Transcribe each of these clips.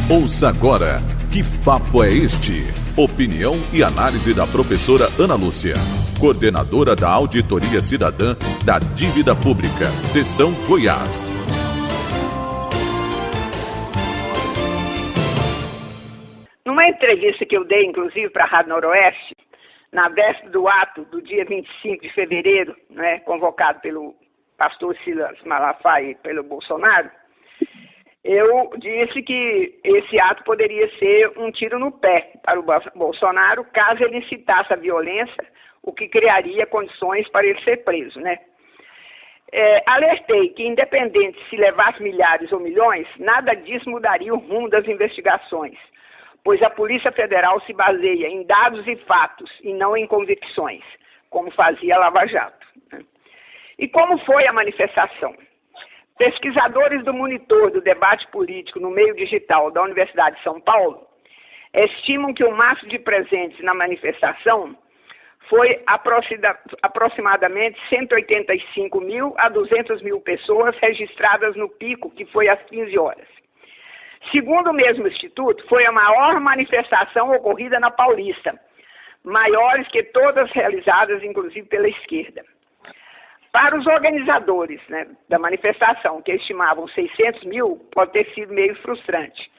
Ouça agora Que Papo é Este? Opinião e análise da professora Ana Lúcia, coordenadora da Auditoria Cidadã da Dívida Pública, Seção Goiás. Numa entrevista que eu dei, inclusive, para a Rádio Noroeste, na véspera do ato do dia 25 de fevereiro, convocado pelo pastor Silas Malafaia e pelo Bolsonaro, eu disse que esse ato poderia ser um tiro no pé para o Bolsonaro caso ele incitasse a violência, o que criaria condições para ele ser preso, Alertei que, independente se levasse milhares ou milhões, nada disso mudaria o rumo das investigações, pois a Polícia Federal se baseia em dados e fatos e não em convicções, como fazia a Lava Jato. E como foi a manifestação? Pesquisadores do Monitor do Debate Político no Meio Digital da Universidade de São Paulo estimam que o máximo de presentes na manifestação foi aproximadamente 185 mil a 200 mil pessoas registradas no pico, que foi às 15 horas. Segundo o mesmo instituto, foi a maior manifestação ocorrida na Paulista, maiores que todas realizadas, inclusive, pela esquerda. Para os organizadores da manifestação, que estimavam 600 mil, pode ter sido meio frustrante.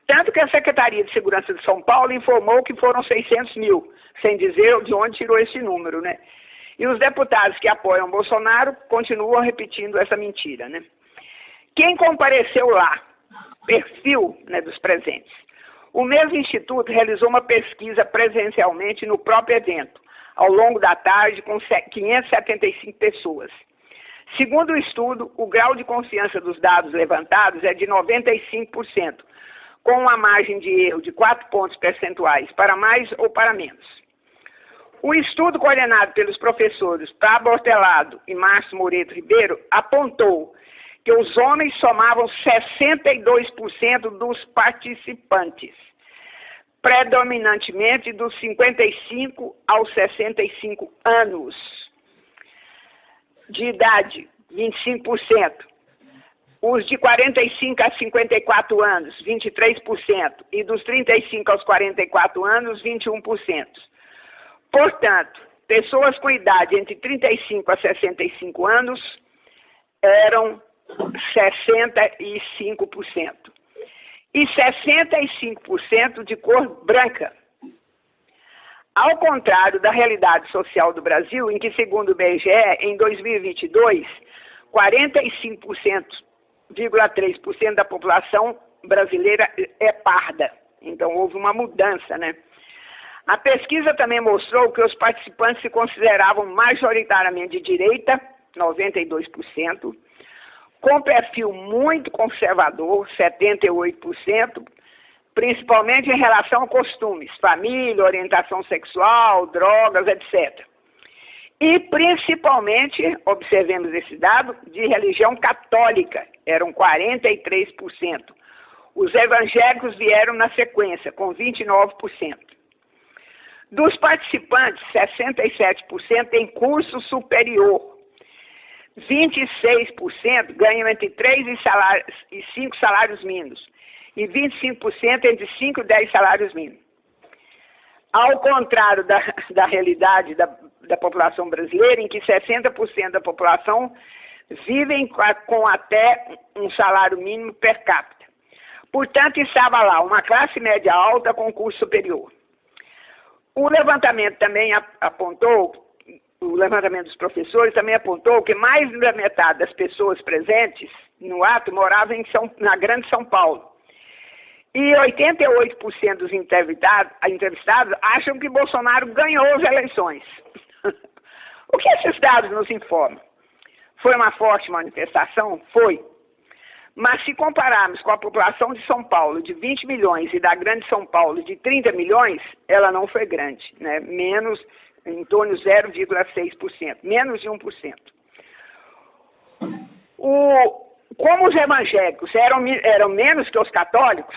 Tanto que a Secretaria de Segurança de São Paulo informou que foram 600 mil, sem dizer de onde tirou esse número, E os deputados que apoiam Bolsonaro continuam repetindo essa mentira, Quem compareceu lá? Perfil dos presentes. O mesmo instituto realizou uma pesquisa presencialmente no próprio evento, ao longo da tarde, com 575 pessoas. Segundo o estudo, o grau de confiança dos dados levantados é de 95%, com uma margem de erro de 4 pontos percentuais, para mais ou para menos. O estudo coordenado pelos professores Pablo Hortelado e Márcio Moreto Ribeiro apontou que os homens somavam 62% dos participantes, predominantemente dos 55 aos 65 anos de idade, 25%. Os de 45 a 54 anos, 23%. E dos 35 aos 44 anos, 21%. Portanto, pessoas com idade entre 35 a 65 anos eram 65%. E 65% de cor branca. Ao contrário da realidade social do Brasil, em que, segundo o IBGE, em 2022, 45,3% da população brasileira é parda. Então, houve uma mudança, A pesquisa também mostrou que os participantes se consideravam majoritariamente de direita, 92%, com perfil muito conservador, 78%, principalmente em relação a costumes, família, orientação sexual, drogas, etc. E principalmente, observemos esse dado, de religião católica, eram 43%. Os evangélicos vieram na sequência, com 29%. Dos participantes, 67% em curso superior. 26% ganham entre 3 e 5 salários mínimos e 25% entre 5 e 10 salários mínimos. Ao contrário da realidade da população brasileira, em que 60% da população vivem com até um salário mínimo per capita. Portanto, estava lá uma classe média alta com curso superior. O levantamento também apontou, o levantamento dos professores também apontou que mais da metade das pessoas presentes no ato moravam na Grande São Paulo. E 88% dos entrevistados acham que Bolsonaro ganhou as eleições. O que esses dados nos informam? Foi uma forte manifestação? Foi. Mas se compararmos com a população de São Paulo de 20 milhões e da Grande São Paulo de 30 milhões, ela não foi grande, menos em torno de 0,6%, menos de 1%. Como os evangélicos eram menos que os católicos,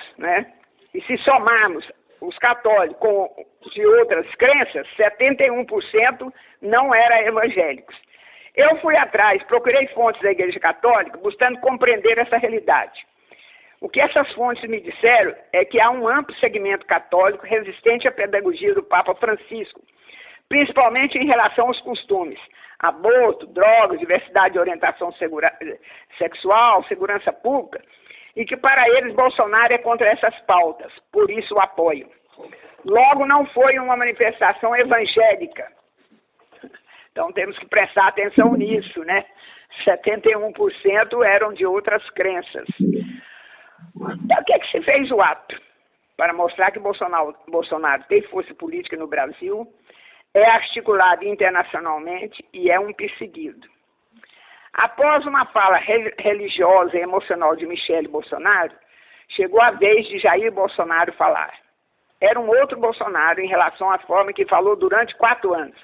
e se somarmos os católicos com de outras crenças, 71% não eram evangélicos. Eu fui atrás, procurei fontes da Igreja Católica, buscando compreender essa realidade. O que essas fontes me disseram é que há um amplo segmento católico resistente à pedagogia do Papa Francisco, principalmente em relação aos costumes: aborto, drogas, diversidade de orientação sexual, segurança pública, e que para eles Bolsonaro é contra essas pautas, por isso o apoio. Logo, não foi uma manifestação evangélica. Então temos que prestar atenção nisso, né? 71% eram de outras crenças. Então, o que é que se fez o ato? Para mostrar que Bolsonaro tem força política no Brasil, é articulado internacionalmente e é um perseguido. Após uma fala religiosa e emocional de Michele Bolsonaro, chegou a vez de Jair Bolsonaro falar. Era um outro Bolsonaro em relação à forma que falou durante 4 anos.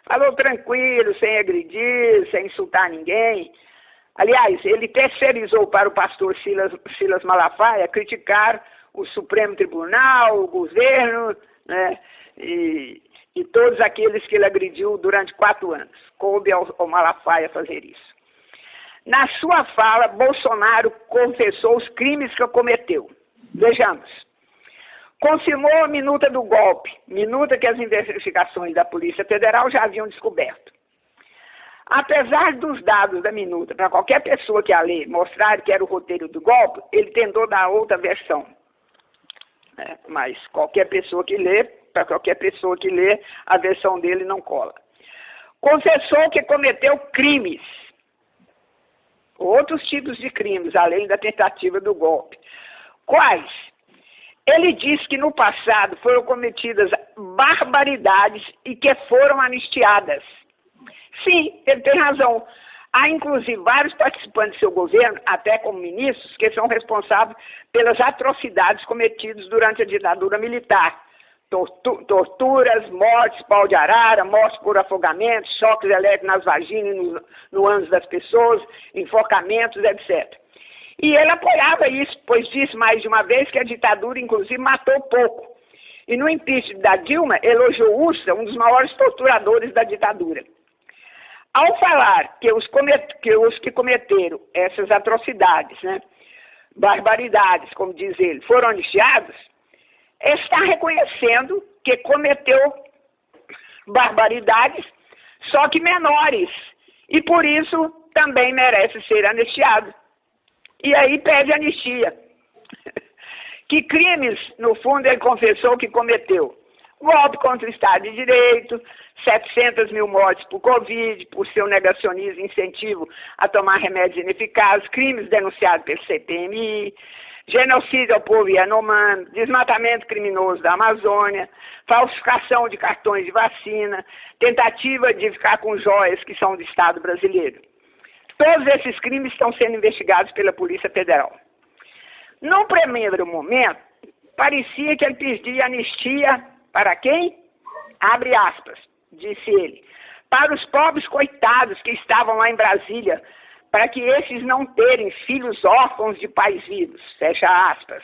Falou tranquilo, sem agredir, sem insultar ninguém. Aliás, ele terceirizou para o pastor Silas Malafaia criticar o Supremo Tribunal, o governo, né, e todos aqueles que ele agrediu durante 4 anos. Coube ao Malafaia fazer isso. Na sua fala, Bolsonaro confessou os crimes que cometeu. Vejamos. Confirmou a minuta do golpe, minuta que as investigações da Polícia Federal já haviam descoberto. Apesar dos dados da minuta, para qualquer pessoa que a lê, mostrar que era o roteiro do golpe, ele tentou dar outra versão. Mas qualquer pessoa que lê, para qualquer pessoa que lê, a versão dele não cola. Confessou que cometeu crimes, outros tipos de crimes, além da tentativa do golpe. Quais? Ele disse que no passado foram cometidas barbaridades e que foram anistiadas. Sim, ele tem razão. Há, inclusive, vários participantes do seu governo, até como ministros, que são responsáveis pelas atrocidades cometidas durante a ditadura militar. Torturas, mortes, pau de arara, mortes por afogamento, choques elétricos nas vaginas e no ânus das pessoas, enforcamentos, etc. E ele apoiava isso, pois disse mais de uma vez que a ditadura, inclusive, matou pouco. E no impeachment da Dilma, elogiou Ustra, um dos maiores torturadores da ditadura. Ao falar que os que cometeram essas atrocidades, né, barbaridades, como diz ele, foram anistiados, está reconhecendo que cometeu barbaridades, só que menores, e por isso também merece ser anistiado. E aí pede anistia. Que crimes, no fundo, ele confessou que cometeu? Golpe contra o Estado de Direito, 700 mil mortes por Covid, por seu negacionismo e incentivo a tomar remédios ineficazes, crimes denunciados pelo CPMI, genocídio ao povo Yanomami, desmatamento criminoso da Amazônia, falsificação de cartões de vacina, tentativa de ficar com joias que são do Estado brasileiro. Todos esses crimes estão sendo investigados pela Polícia Federal. Num primeiro momento, parecia que ele pedia anistia para quem? Abre aspas, disse ele. Para os pobres coitados que estavam lá em Brasília, para que esses não terem filhos órfãos de pais vivos, fecha aspas.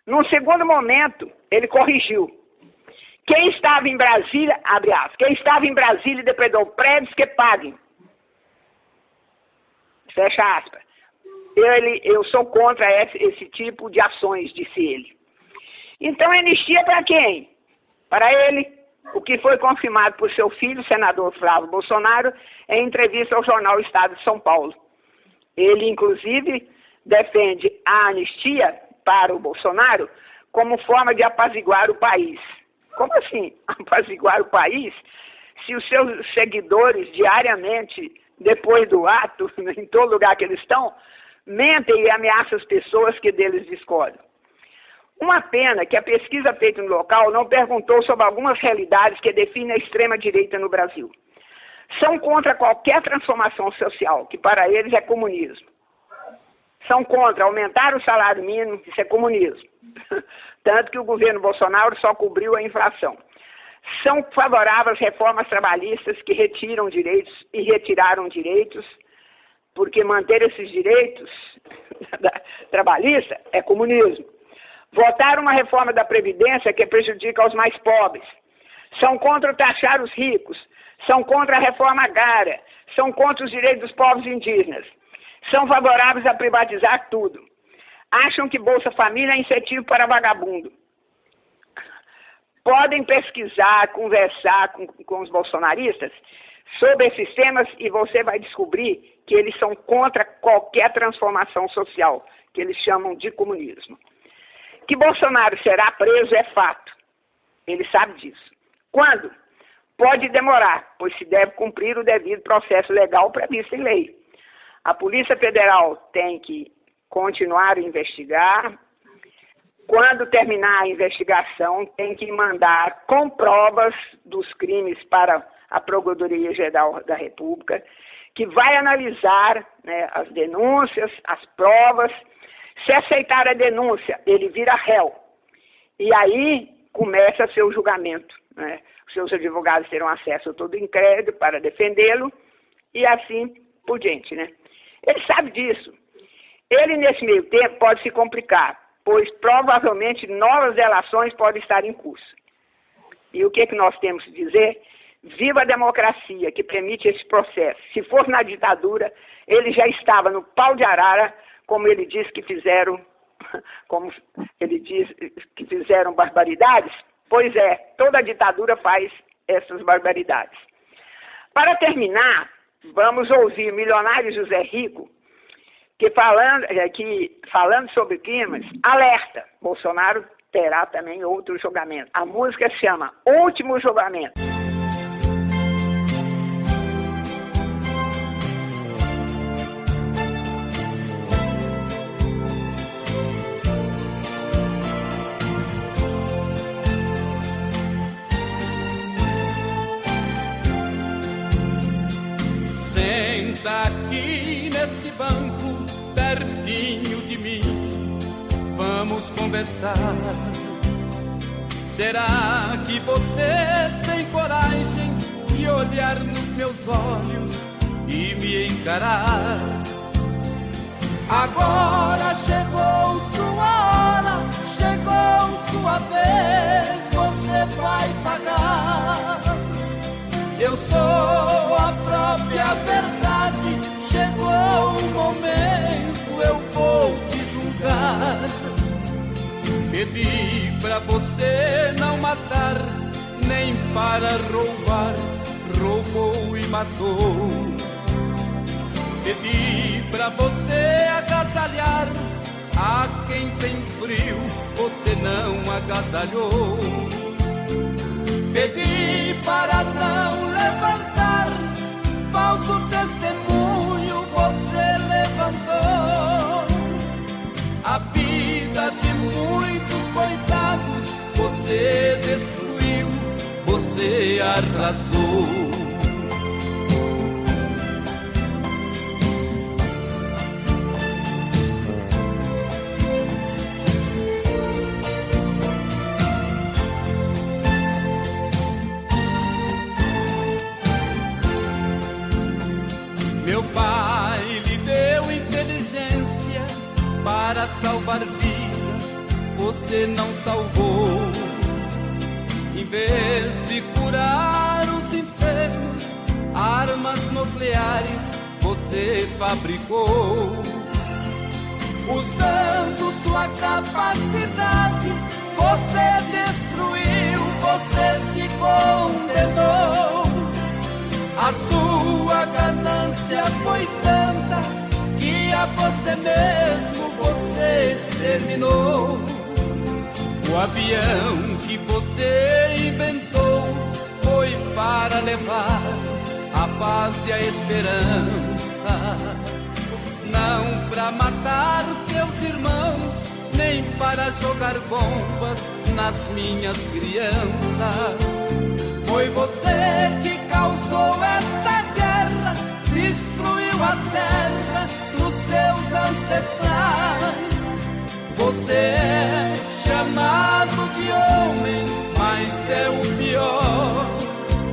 Num segundo momento, ele corrigiu. Quem estava em Brasília, abre aspas, quem estava em Brasília e depredou prédios que paguem, fecha aspas. Eu sou contra esse tipo de ações, disse ele. Então, anistia para quem? Para ele, o que foi confirmado por seu filho, o senador Flávio Bolsonaro, em entrevista ao jornal Estado de São Paulo. Ele, inclusive, defende a anistia para o Bolsonaro como forma de apaziguar o país. Como assim, apaziguar o país, se os seus seguidores diariamente, depois do ato, em todo lugar que eles estão, mentem e ameaçam as pessoas que deles discordam? Uma pena que a pesquisa feita no local não perguntou sobre algumas realidades que definem a extrema-direita no Brasil. São contra qualquer transformação social, que para eles é comunismo. São contra aumentar o salário mínimo, isso é comunismo. Tanto que o governo Bolsonaro só cobriu a inflação. São favoráveis às reformas trabalhistas que retiram direitos e retiraram direitos, porque manter esses direitos trabalhistas é comunismo. Votaram uma reforma da Previdência que prejudica os mais pobres. São contra taxar os ricos. São contra a reforma agrária. São contra os direitos dos povos indígenas. São favoráveis a privatizar tudo. Acham que Bolsa Família é incentivo para vagabundo. Podem pesquisar, conversar com os bolsonaristas sobre esses temas e você vai descobrir que eles são contra qualquer transformação social, que eles chamam de comunismo. Que Bolsonaro será preso é fato. Ele sabe disso. Quando? Pode demorar, pois se deve cumprir o devido processo legal previsto em lei. A Polícia Federal tem que continuar a investigar. Quando terminar a investigação, tem que mandar com provas dos crimes para a Procuradoria-Geral da República, que vai analisar, né, as denúncias, as provas. Se aceitar a denúncia, ele vira réu. E aí começa seu julgamento, né? Os seus advogados terão acesso a todo o inquérito para defendê-lo e assim por diante, né? Ele sabe disso. Ele, nesse meio tempo, pode se complicar, pois provavelmente novas delações podem estar em curso. E o que nós temos que dizer? Viva a democracia que permite esse processo. Se fosse na ditadura, ele já estava no pau de arara, como ele diz que fizeram, como ele diz que fizeram barbaridades. Pois é, toda ditadura faz essas barbaridades. Para terminar, vamos ouvir o milionário José Rico, que falando sobre crimes, alerta, Bolsonaro terá também outro julgamento. A música se chama Último Julgamento. Senta aqui neste banco, pertinho de mim, vamos conversar. Será que você tem coragem de olhar nos meus olhos e me encarar? Agora chegou sua hora, chegou sua vez, você vai pagar. Eu sou a própria verdade, chegou o momento, eu vou te julgar. Pedi pra você não matar, nem para roubar, roubou e matou. Pedi pra você agasalhar a quem tem frio, você não agasalhou. Pedi para não levantar falso testemunho, você levantou. A vida de muitos coitados você destruiu, você arrasou. Meu pai lhe deu inteligência para salvar vidas, você não salvou. Em vez de curar os enfermos, armas nucleares você fabricou. Usando sua capacidade, você destruiu, você se condenou. A sua ganância foi tanta que a você mesmo você exterminou. O avião que você inventou foi para levar a paz e a esperança, não para matar seus irmãos, nem para jogar bombas nas minhas crianças. Foi você que causou esta guerra, destruiu a terra dos seus ancestrais. Você é chamado de homem, mas é o pior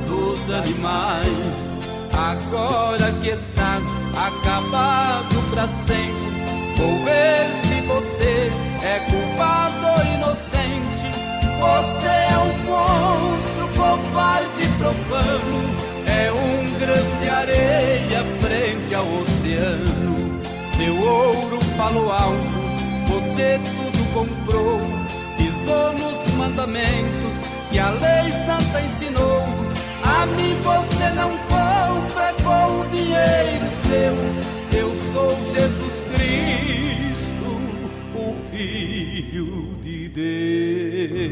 dos animais. Agora que está acabado pra sempre, vou ver se você é culpado ou inocente. Você é um monstro, covarde e profano, é um grão de areia frente ao oceano. Seu ouro falou alto, você tudo comprou, pisou nos mandamentos que a lei santa ensinou. A mim você não compra com o dinheiro seu. Eu sou Jesus Cristo, o Filho de Deus.